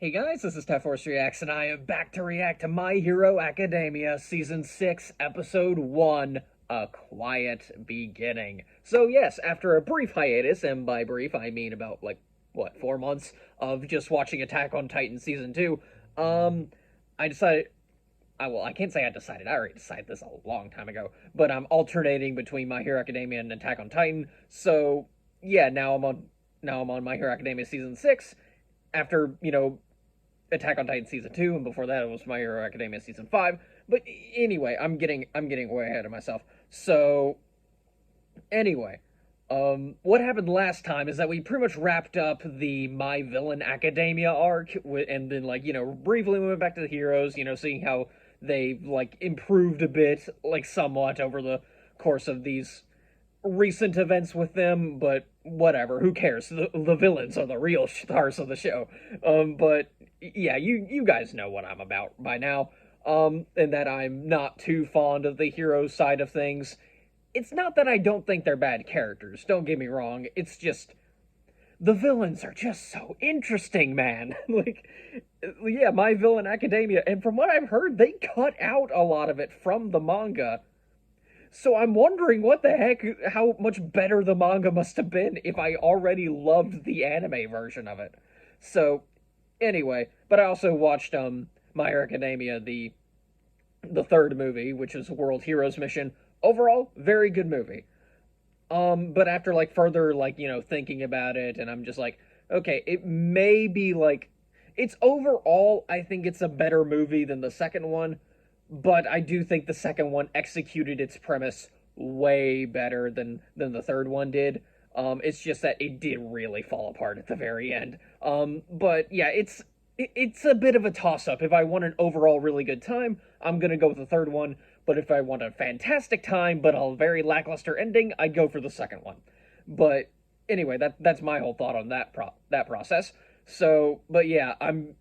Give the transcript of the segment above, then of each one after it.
Hey guys, this is Force Reacts, and I am back to react to My Hero Academia Season 6, Episode 1, A Quiet Beginning. So yes, after a brief hiatus, and by brief I mean about, 4 months of just watching Attack on Titan Season 2, I decided, I can't say I decided, I already decided this a long time ago, but I'm alternating between My Hero Academia and Attack on Titan, so yeah, now I'm on My Hero Academia Season 6, after, Attack on Titan season 2, and before that it was My Hero Academia season 5. But anyway, I'm getting way ahead of myself. So anyway, what happened last time is that we pretty much wrapped up the My Villain Academia arc, and then briefly went back to the heroes, seeing how they improved a bit, somewhat over the course of these recent events with them, but whatever, who cares? The villains are the real stars of the show. But yeah, you guys know what I'm about by now. And that I'm not too fond of the hero side of things. It's not that I don't think they're bad characters, don't get me wrong. It's just the villains are just so interesting, man. Yeah, My Villain Academia, and from what I've heard, they cut out a lot of it from the manga. So I'm wondering what the heck, how much better the manga must have been if I already loved the anime version of it. So anyway, but I also watched My Hero Academia, the third movie, which is World Heroes Mission. Overall, very good movie. But after further thinking about it, and I'm just okay, it may be it's overall, I think it's a better movie than the second one, but I do think the second one executed its premise way better than the third one did. It's just that it did really fall apart at the very end. But yeah, it's a bit of a toss up. If I want an overall really good time, I'm gonna go with the third one. But if I want a fantastic time but a very lackluster ending, I'd go for the second one. But anyway, that's my whole thought on that process. So, but yeah, I'm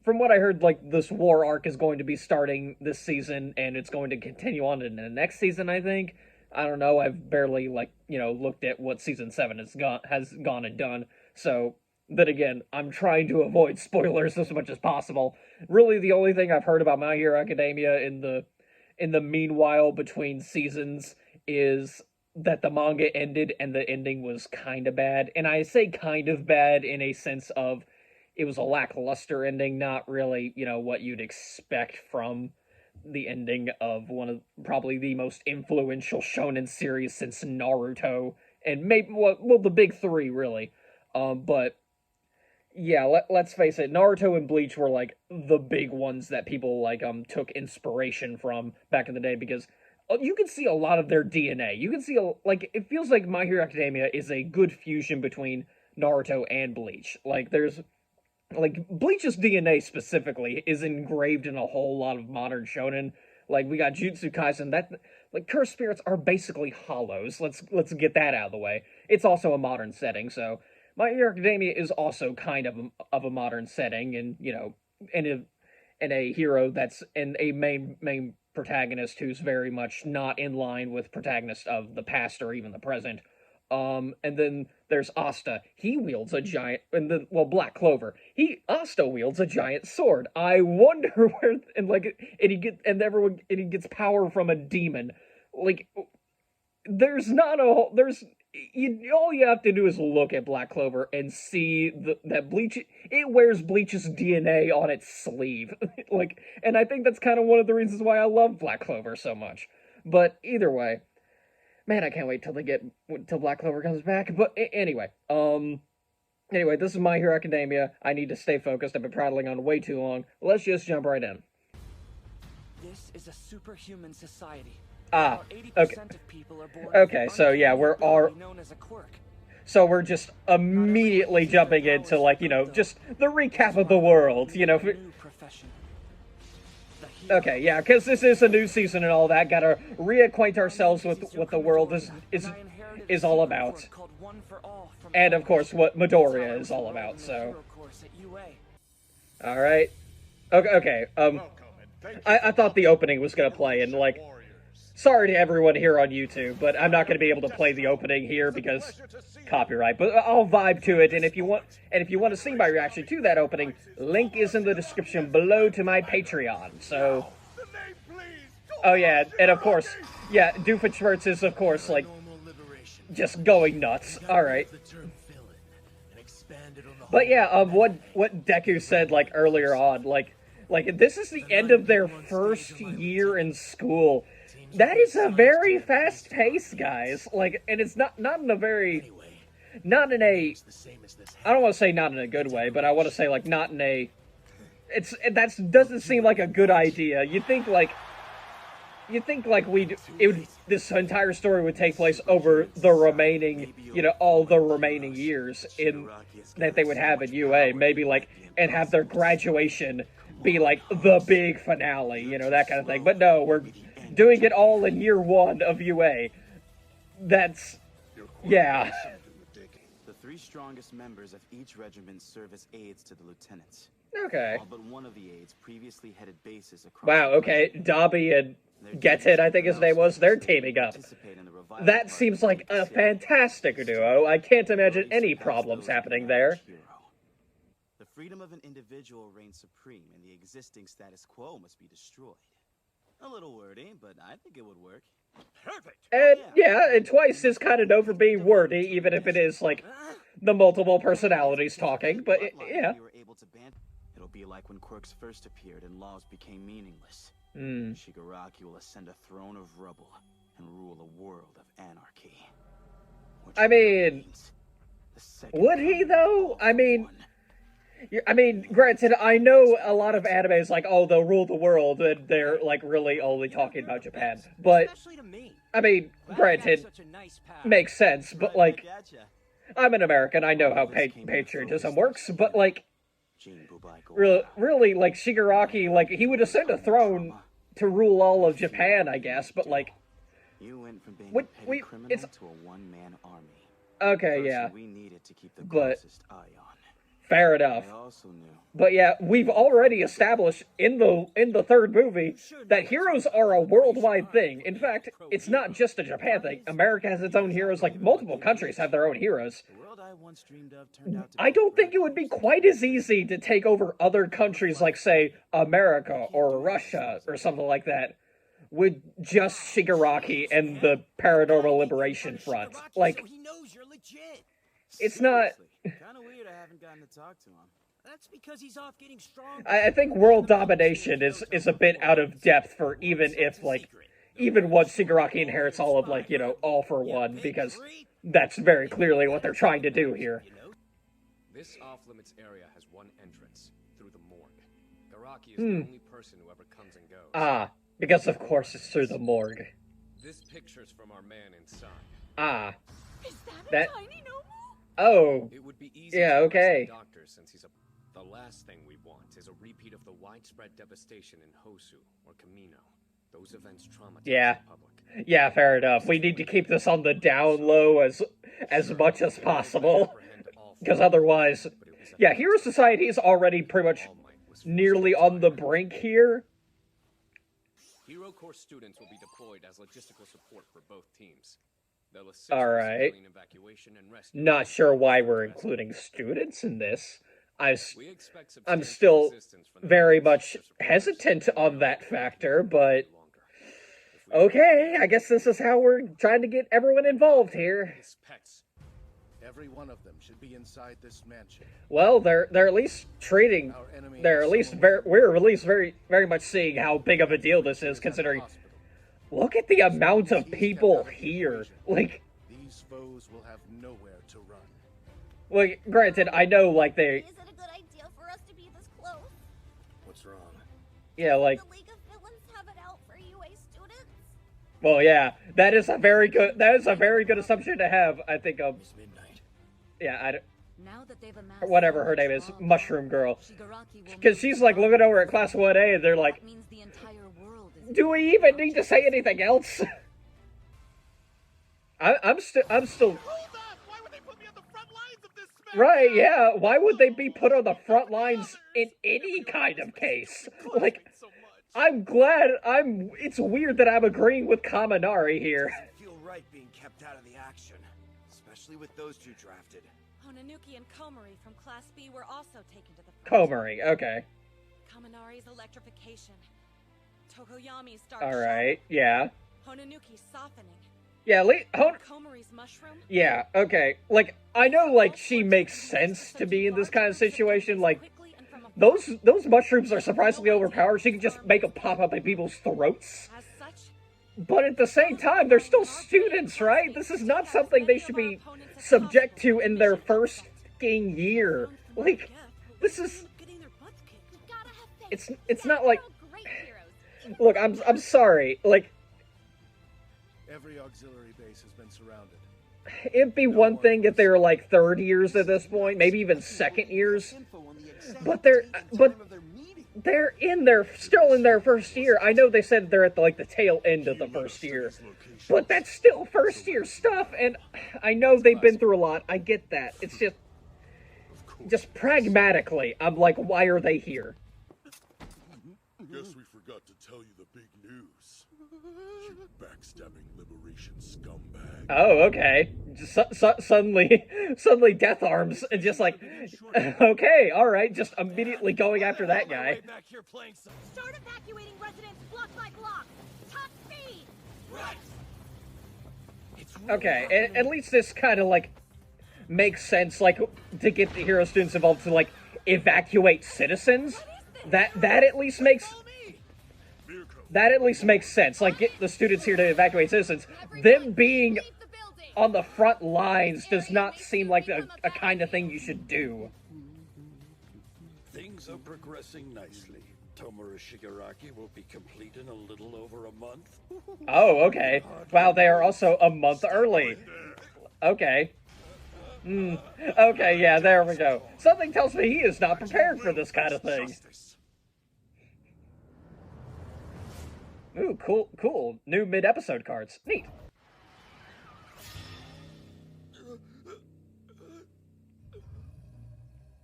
from what I heard, this war arc is going to be starting this season, and it's going to continue on in the next season, I think. I don't know. I've barely looked at what season 7 has gone and done. So then again, I'm trying to avoid spoilers as much as possible. Really, the only thing I've heard about My Hero Academia in the meanwhile between seasons is that the manga ended and the ending was kind of bad. And I say kind of bad in a sense of it was a lackluster ending, not really, what you'd expect from the ending of one of probably the most influential shonen series since Naruto, and maybe well the big three really. But yeah, let's face it, Naruto and Bleach were the big ones that people took inspiration from back in the day, because you can see a lot of their DNA. You can see it feels like My Hero Academia is a good fusion between Naruto and Bleach. There's Bleach's DNA specifically is engraved in a whole lot of modern shonen. We got Jutsu Kaisen, that cursed spirits are basically hollows. Let's get that out of the way. It's also a modern setting, so My Hero Academia is also kind of a modern setting, and in a hero that's in a main protagonist who's very much not in line with protagonists of the past or even the present. And then there's Asta. He wields a giant, and then Black Clover. Asta wields a giant sword. I wonder where, and he gets power from a demon. There's not a there's all you have to do is look at Black Clover and see that Bleach, it wears Bleach's DNA on its sleeve. And I think that's kind of one of the reasons why I love Black Clover so much. But either way, man, I can't wait till Black Clover comes back. But anyway, this is My Hero Academia. I need to stay focused. I've been prattling on way too long. Let's just jump right in. This is a superhuman society. Ah, About okay. 80% of people are born Okay, so yeah, known as a quirk. so we're just immediately jumping into just the recap of the world, New profession. The Okay, yeah, because this is a new season and all that. Gotta reacquaint ourselves with what the world is all about, and of course what Midoriya is all about. So, all right, okay. I thought the opening was gonna play, and Sorry to everyone here on YouTube, but I'm not going to be able to play the opening here because copyright. But I'll vibe to it, and if you want to see my reaction to that opening, link is in the description below to my Patreon. So, oh yeah, and of course, yeah, Doofenshmirtz is of course like just going nuts. All right. But yeah, what Deku said like earlier on, like this is the end of their first year in school. That is a very fast pace, guys. Like, and it's not in a very, not in a, I don't want to say not in a good way, but I want to say like not in a, doesn't seem like a good idea. You think like this entire story would take place over the remaining, all the remaining years that they would have at UA, maybe like, and have their graduation be like the big finale, that kind of thing. But no, we're doing it all in year one of UA. That's, yeah. The 3 strongest members of each regiment serve as aides to the lieutenants. Okay. All but one of the aides previously headed bases across. Wow, okay. Dobby and Getit, I think his name was, they're teaming up. That seems like a fantastic duo. I can't imagine any problems happening there. The freedom of an individual reigns supreme, and the existing status quo must be destroyed. A little wordy, but I think it would work. Perfect. And yeah, and Twice is kind of known for being wordy, even if it is like the multiple personalities talking. But yeah. It'll be like when quirks first appeared and laws became meaningless. Shigaraki will ascend a throne of rubble and rule a world of anarchy. I mean, would he though? I mean, granted, I know a lot of animes like, oh, they'll rule the world, and they're like really only talking about Japan. But I mean, granted, makes sense. But like, I'm an American. I know how patriotism works. But like, really, like Shigaraki, like he would ascend a throne to rule all of Japan, I guess. But like, you went from being a petty criminal to a one-man army. Okay, yeah. We needed to keep the But closest eye on. fair enough. I also knew. But yeah, we've already established in the third movie that heroes are a worldwide thing. In fact, it's not just a Japan thing. America has its own heroes, like multiple countries have their own heroes. The world I once dreamed of turned out to I don't think it would be quite as easy to take over other countries like, say, America or Russia or something like that with just Shigaraki and the Paranormal Liberation Front. Like, it's not... Kind of weird I haven't gotten to talk to him. That's because he's off getting stronger. I think world domination is a bit out of depth for even once Shigaraki inherits all of, like, All for One, because that's very clearly what they're trying to do here. This off-limits area has one entrance, through the morgue. Garaki is the only person who ever comes and goes. Ah, because of course it's through the morgue. This picture's from our man inside. Ah. Is That- a tiny Nobu? Oh. It would be easy Yeah, to arrest okay. the doctor since he's the last thing we want is a repeat of the widespread devastation in Hosu or Kamino. Those events traumatized Yeah. the public. Yeah, fair enough. We need to keep this on the down low as much as possible. Because otherwise... Yeah, Hero Society is already pretty much nearly on the brink here. Hero Corps students will be deployed as logistical support for both teams. They'll assist All with right. civilian evacuation and rescue. Not sure why we're including students in this. We expect I'm substantial still assistance from the very military much to support hesitant this on that factor, but longer. If we okay, I guess this is how we're trying to get everyone involved here. his pets, Every one of them should be inside this mansion. Well, they're at least treating. Our enemy They're is at least someone we're at least very much seeing how big of a deal this is, considering. hospital. Look at the amount of people here. Like, These foes will have nowhere to run. like, granted, I know, like, they, Is it a good idea for us to be this close? What's wrong? yeah, like, The League of Villains have it out for UA students? well, yeah, that is a very good assumption to have. I think, It's midnight. yeah, Now that they've amassed whatever her name is, Mushroom Girl, because she's like looking over at Class 1A, and they're like, That means the entire world is do we even need to say anything else? I'm still. Hold on! Why would they put me on the front lines of this smash? Right, yeah. Why would they be put on the front lines in any kind of case? Like, I'm glad it's weird that I'm agreeing with Kaminari here. Doesn't feel right being kept out of the action, especially with those two drafted. Hononuki and Komori from Class B were also taken to the front. Komori, okay. Kaminari's electrification. Tokoyami's dark Alright, yeah. shadow. Hononuki's softening. Yeah, Komori's mushroom. yeah, okay. Like, I know, like, she makes sense to be in this kind of situation, like, those mushrooms are surprisingly overpowered. She can just make them pop up in people's throats. As such, But at the same time, they're still students, right? This is not something they should be subject to in their first fucking year. Like, this is... getting their butts kicked. Gotta have faith. It's not like... They're all great heroes. Look, I'm sorry. Like, Every auxiliary base has been surrounded. it'd be one thing if they were like third years at this point, maybe even second years. But they're still in their first year. I know they said they're at the tail end of the first year, but that's still first year stuff. And I know they've been through a lot. I get that. It's just pragmatically, I'm like, why are they here? Guess we forgot to tell you the big news. You backstabbing liberation scumbag. Oh, okay. Just suddenly death arms and just like, okay, all right, just immediately going after that guy. Start evacuating residents block by block. Top speed. Okay, at least this kind of like makes sense, like to get the hero students involved to like evacuate citizens. That at least makes sense. Like get the students here to evacuate citizens. Them being on the front lines does not seem like a kind of thing you should do. Things are progressing nicely. Tomura Shigaraki will be complete in a little over a month. Oh, okay. Wow, they are also a month early. Okay. Okay, yeah, there we go. Something tells me he is not prepared for this kind of thing. Ooh, cool. New mid-episode cards. Neat.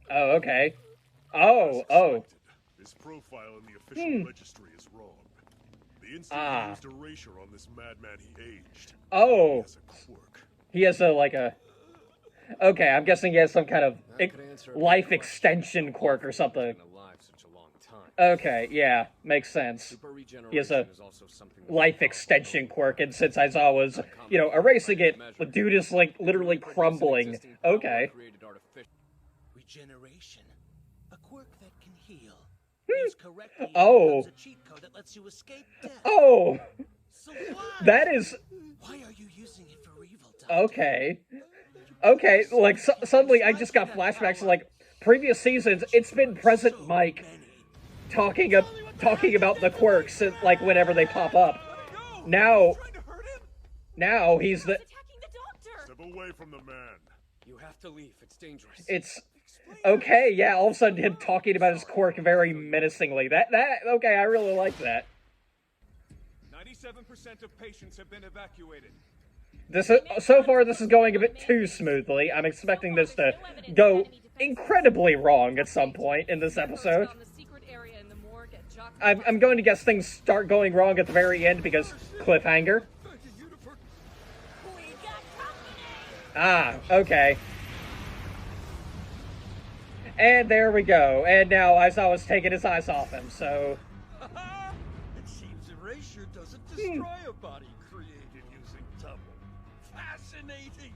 Oh, okay. Oh. His profile in the official registry is wrong. The instant used erasure on this madman he aged. Oh. He has a quirk. He has a Okay, I'm guessing he has some kind of life extension quirk or something. Okay, yeah, makes sense. He has a life extension quirk, and since Aizawa was, erasing it, the dude is, like, literally crumbling. Okay. Regeneration. A quirk that can heal. Used correctly, it Oh. becomes a cheat code that lets you escape death. Oh! So why? That is... Why are you using it for evil, Doctor? Okay, like, suddenly I just got flashbacks to, like, previous seasons. It's been Present Mike talking about the quirks, like, whenever they pop up. Now he's the... Step away from the man. You have to leave. It's dangerous. It's... Okay, yeah, all of a sudden him talking about his quirk very menacingly. Okay, I really like that. 97% of patients have been evacuated. So far, this is going a bit too smoothly. I'm expecting this to go incredibly wrong at some point in this episode. I'm going to guess things start going wrong at the very end because cliffhanger. Ah, okay. And there we go. And now Aizawa's taking his eyes off him, so... It seems erasure doesn't destroy a body created using double. Fascinating.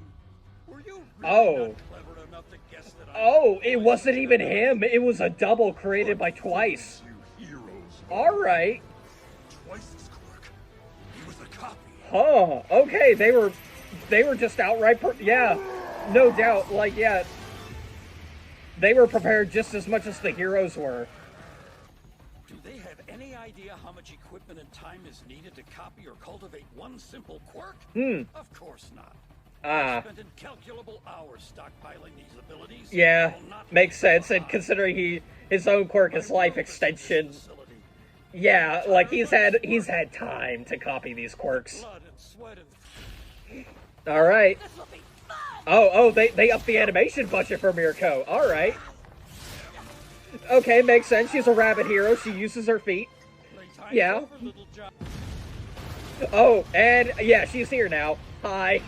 Were you really not clever enough to guess that Oh, it wasn't even him. It was a double created by Twice. Alright. Twice's quirk. He was a copy. Huh. Okay, they were just outright... yeah, no doubt. Like, yeah. They were prepared just as much as the heroes were. Do they have any idea how much equipment and time is needed to copy or cultivate one simple quirk? Of course not. I've spent incalculable hours stockpiling these abilities. Yeah, makes sense. And considering his own quirk is life extension, yeah, like he's had time to copy these quirks. Blood and sweat and... All right. Oh, they upped the animation budget for Mirko. All right. Okay, makes sense. She's a rabbit hero. She uses her feet. Time's Yeah. over, little John. Oh, and yeah, she's here now. Hi.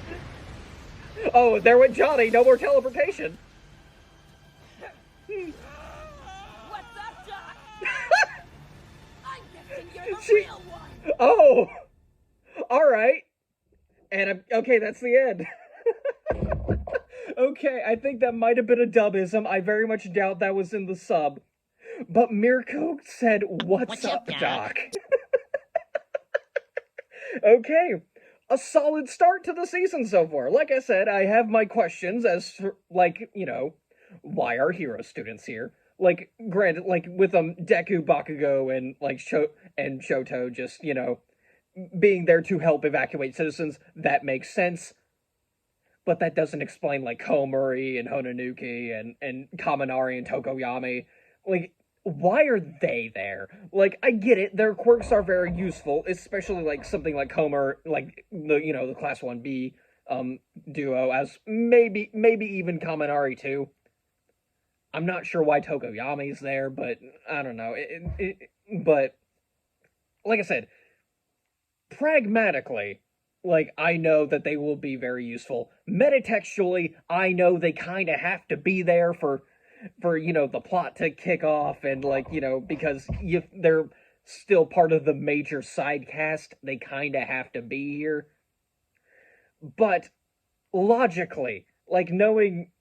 Oh, there went Johnny. No more teleportation. What's up, Doc? I'm guessing you're the She- real one. Oh. All right. And okay, that's the end. Okay, I think that might have been a dubism. I very much doubt that was in the sub. But Mirko said, "What's up, Doc?" Okay, a solid start to the season so far. Like I said, I have my questions as for, like, you know, why are hero students here? Like, granted, like with Deku, Bakugo, and like Shoto just, you know, being there to help evacuate citizens, that makes sense. But that doesn't explain like Komori and Hononuki and Kaminari and Tokoyami. Like, why are they there? Like, I get it, their quirks are very useful, especially like something like Komori, like the class 1B duo, as maybe even Kaminari too. I'm not sure why Tokoyami's there, but I don't know. But like I said, pragmatically, like, I know that they will be very useful. Metatextually, I know they kind of have to be there for the plot to kick off, and like, because if they're still part of the major side cast, they kind of have to be here. But logically, like, knowing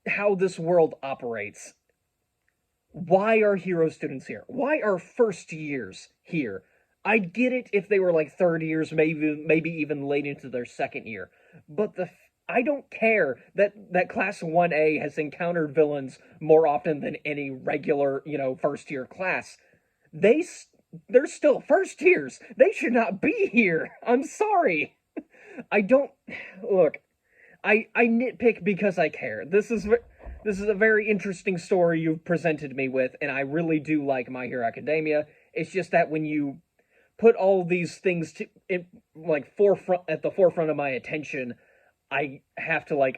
how this world operates, why are hero students here? Why are first years here? I'd get it if they were like third years, maybe even late into their second year. But I don't care that class 1A has encountered villains more often than any regular, first year class. They're still first years. They should not be here. I'm sorry. I don't look. I nitpick because I care. This is a very interesting story you've presented me with, and I really do like My Hero Academia. It's just that when you put all these things at the forefront of my attention, I have to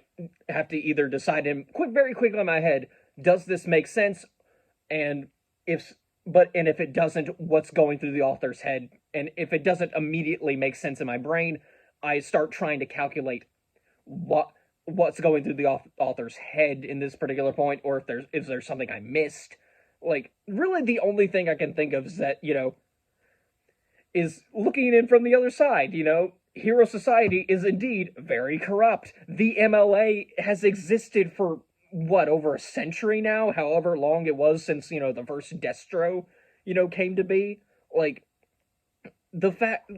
either decide very quickly in my head, does this make sense? And if it doesn't, what's going through the author's head? And if it doesn't immediately make sense in my brain, I start trying to calculate what's going through the author's head in this particular point, or if there's something I missed. Like, really the only thing I can think of is that, is looking in from the other side, Hero Society is indeed very corrupt. The MLA has existed for, over a century now? However long it was since, the first Destro, came to be. Like, the fact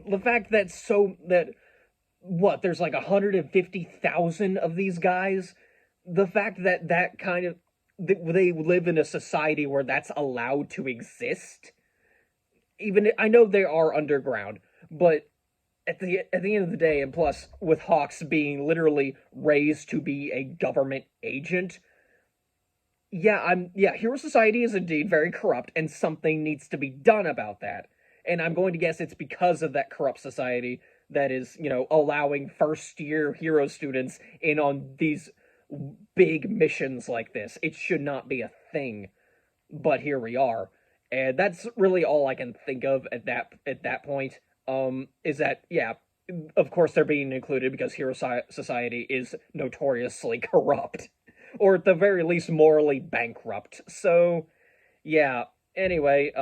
that there's like 150,000 of these guys, the fact that kind of, they live in a society where that's allowed to exist. Even, I know they are underground, but at the end of the day, and plus with Hawks being literally raised to be a government agent, Hero Society is indeed very corrupt, and something needs to be done about that. And I'm going to guess it's because of that corrupt society that is, allowing first-year hero students in on these big missions like this. It should not be a thing, but here we are. And that's really all I can think of at that point. Is that, of course they're being included because Hero Society is notoriously corrupt. Or at the very least morally bankrupt. So, yeah. Anyway,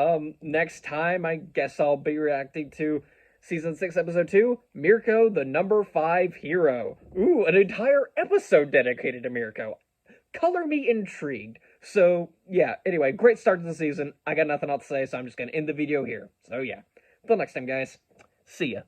next time I guess I'll be reacting to Season 6, Episode 2, Mirko, the number 5 hero. Ooh, an entire episode dedicated to Mirko. Color me intrigued. So, yeah, anyway, great start to the season. I got nothing else to say, so I'm just gonna end the video here. So, yeah. Until next time, guys. See ya.